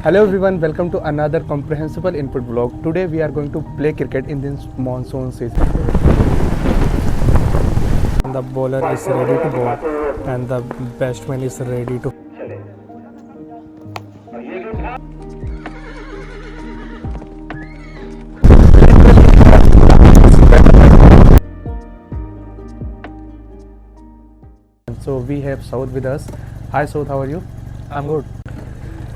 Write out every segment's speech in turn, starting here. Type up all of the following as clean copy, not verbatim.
Hello everyone, welcome to another Comprehensible Input vlog. Today we are going to play cricket in this monsoon season. The bowler is ready to bowl and the batsman is ready to. So we have Saud with us. Hi Saud, how are you? I'm good.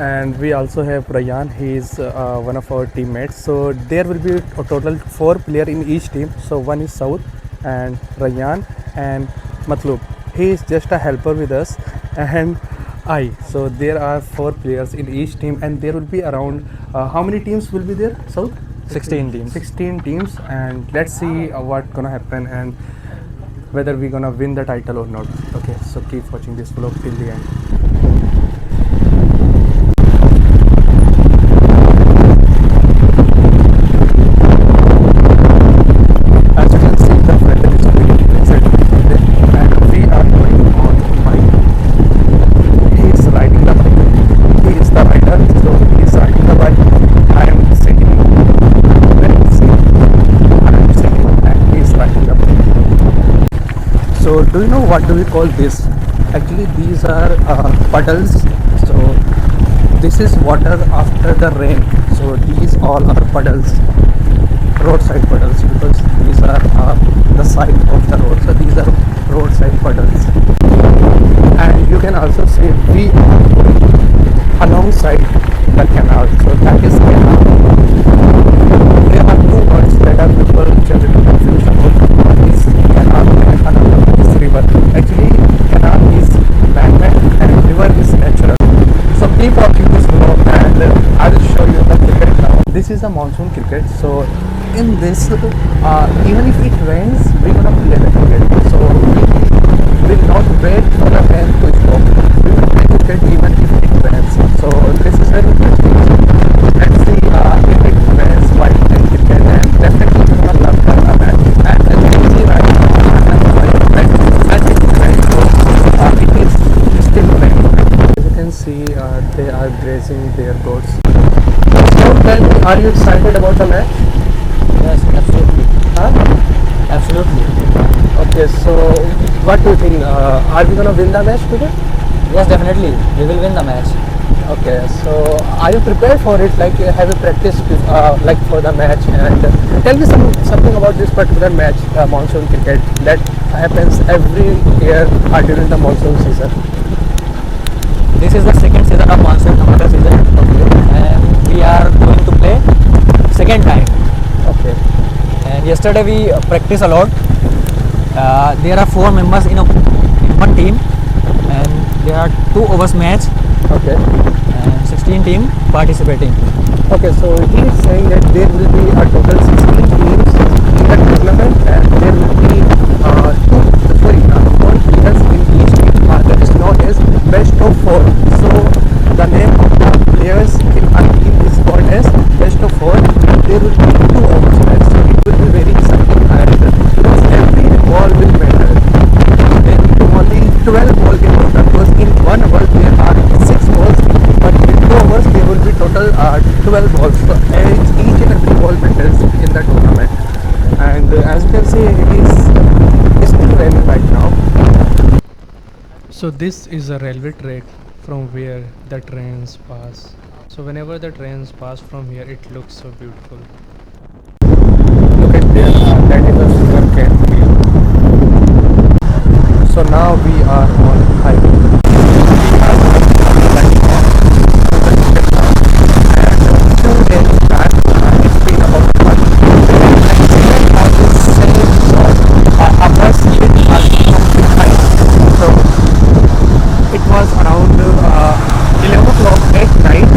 And we also have Rayan. He is one of our teammates. So there will be a total 4 players in each team. So one is Saud and Rayan and Matlub. He is just a helper with us and I. So there are 4 players in each team and there will be around how many teams will be there, Saud? 16 teams. 16 teams, and let's see what's gonna happen and whether we're gonna win the title or not. Okay, so keep watching this vlog till the end. As you can see, the weather is really pleasant and we are going on bike. He is riding the bike. He is the rider, so he is riding the bike. I am sitting. I am sitting and he is riding the bike. So do you know what do we call this? Actually these are puddles. So this is water after the rain. So these all are puddles, roadside puddles, because these are the side of the road. So these are roadside puddles. And you can also see we are going alongside the canal. So that is canal. There are 2 words that are people generally confused about. One is canal and another is river. Actually, canal is man-made and river is natural. So keep watching this vlog and I will show you the cricket now. This is a monsoon cricket. So in this, even if it rains, we're gonna play the cricket. So we will not wait for the rain to stop. We will play cricket even if it rains. So this is very interesting. Let's see if it rains while playing cricket, and definitely we're gonna love the match. And as you can see right now, as it rains, so it is still raining. As you can see, they are grazing their goats. So tell me, are you excited about the match? Yes, absolutely. Huh? Absolutely. Okay, so what do you think? Are we gonna win the match today? Yes, definitely. We will win the match. Okay, so are you prepared for it? Like, have you practiced like for the match? And tell me something about this particular match, monsoon cricket, that happens every year during the monsoon season. This is the second season of Monsoon Tomato season. Okay. And we are going to play second time. Okay. And yesterday we practiced a lot. There are 4 members in one team, and there are 2 overs match. Okay. And 16 team participating. Okay, so he is saying that there will be a total 16 teams in the tournament, and there will be 4 players in each team. That is known as best of 4. So the name of the players in our team is called as best of 4. There will be 2 overs match, so it will be very exciting, and because every ball will matter. There will be only 12 balls in total, because in 1 over there are 6 balls, but in 2 overs there will be total 12 balls. So each and every ball matters in the tournament. And as you can see, it is still raining right now. So this is a railway track from where the trains pass. So whenever the trains pass from here, it looks so beautiful. Look at there, that is a sugar cane field. So now we are on highway. And 2 days back, it's been about a month. And I was saying a bus hit us from behind. So it was around 11 o'clock at night,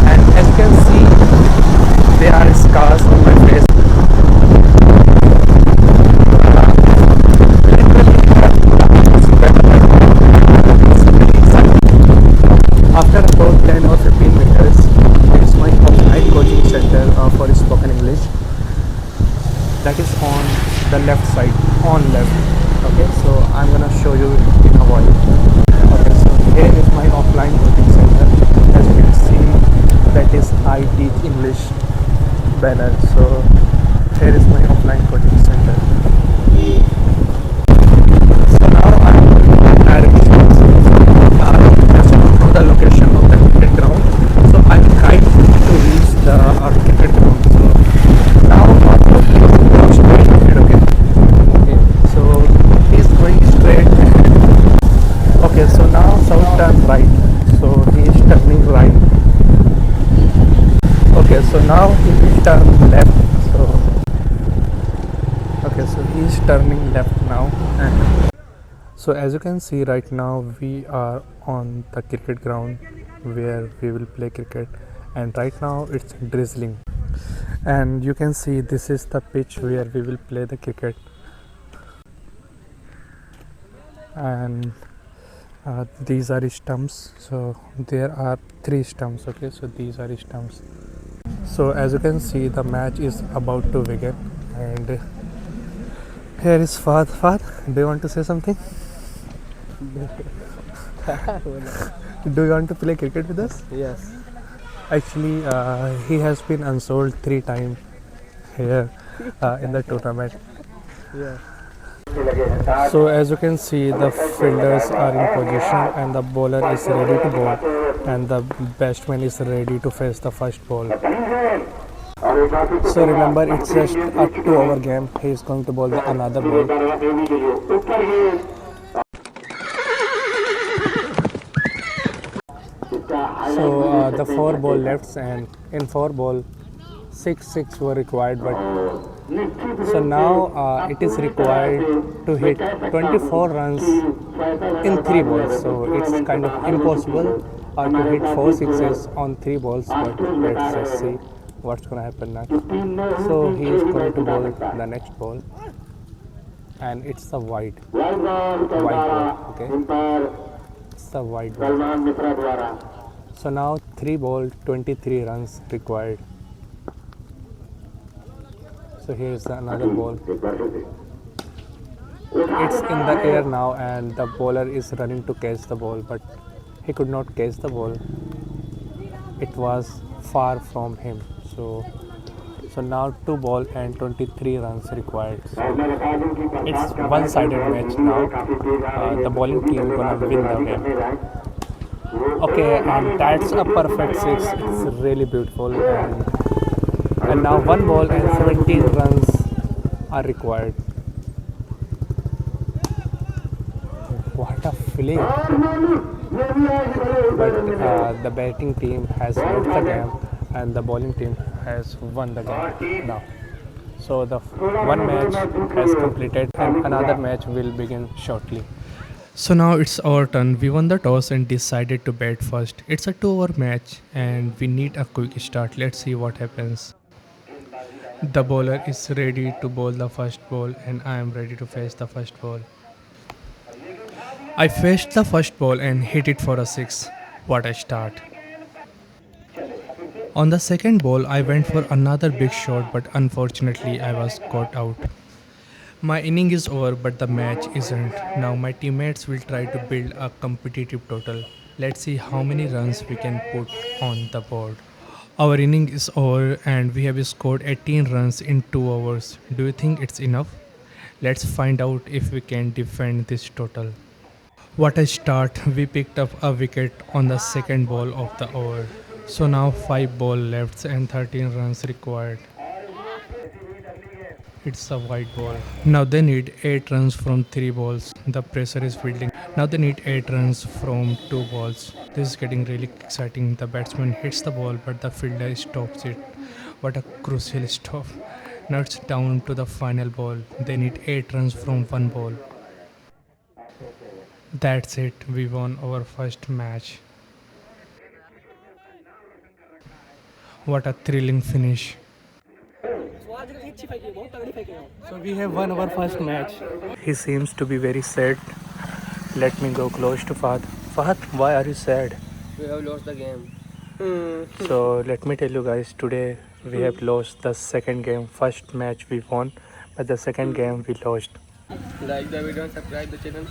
and as you can see, there are scars on my face. After about 10 or 15 meters, it's my online coaching center for spoken English. That is on the left side, on left. Okay, so I'm gonna show you in a while. Okay, so here is my offline coaching center. As you can see, that is I teach English banner. So here is my offline coaching center. So now I'm directions. Just to the location of the cricket ground. So I'm trying to reach the cricket ground. So now go straight ahead. Okay. So he's going straight ahead. Okay. So now south turn right. So he is turning right. Okay. So now he will turn left. So okay. So he is turning left now. And so as you can see right now we are on the cricket ground where we will play cricket, and right now it's drizzling, and you can see this is the pitch where we will play the cricket. And these are stumps, so there are 3 stumps. Okay, so these are stumps. So as you can see the match is about to begin, and here is Fahd, do you want to say something? Do you want to play cricket with us? Yes. Actually, he has been unsold 3 times here in the tournament. Yeah. So as you can see, the fielders are in position and the bowler is ready to bowl, and the batsman is ready to face the first ball. So remember, it's just a 2-over game. He is going to bowl another ball. So the 4 ball lefts, and in 4 ball 6 were required, but so now it is required to hit 24 runs in 3 balls. So it's kind of impossible to hit 4 6s on 3 balls, but let's just see what's gonna happen next. So he is going to bowl the next ball, and it's a wide ball. Okay, it's a wide ball. So now 3 ball 23 runs required. So here's another ball. It's in the air now, and the bowler is running to catch the ball, but he could not catch the ball. It was far from him. So now 2 ball and 23 runs required. So it's one-sided match now. The bowling team gonna win the game. Okay, and that's a perfect 6. It's really beautiful, and now 1 ball and 17 runs are required. What a feeling! But the batting team has lost the game, and the bowling team has won the game now. So the one match has completed, and another match will begin shortly. So now it's our turn. We won the toss and decided to bat first. It's a 2-over match and we need a quick start. Let's see what happens. The bowler is ready to bowl the first ball, and I am ready to face the first ball. I faced the first ball and hit it for a 6. What a start. On the second ball, I went for another big shot, but unfortunately, I was caught out. My inning is over, but the match isn't. Now my teammates will try to build a competitive total. Let's see how many runs we can put on the board. Our inning is over and we have scored 18 runs in 2 hours. Do you think it's enough? Let's find out if we can defend this total. What a start! We picked up a wicket on the second ball of the over. So now 5 ball left and 13 runs required. It's a wide ball. Now they need 8 runs from 3 balls. The pressure is building. Now they need 8 runs from 2 balls. This is getting really exciting. The batsman hits the ball, but the fielder stops it. What a crucial stop. Now it's down to the final ball. They need 8 runs from 1 ball. That's it. We won our first match. What a thrilling finish. So we have won our first match. He seems to be very sad. Let me go close to Fahad. Fahad, why are you sad? We have lost the game. So let me tell you guys, today we have lost the second game. First match we won, but the second game we lost. Like the video and subscribe the channel.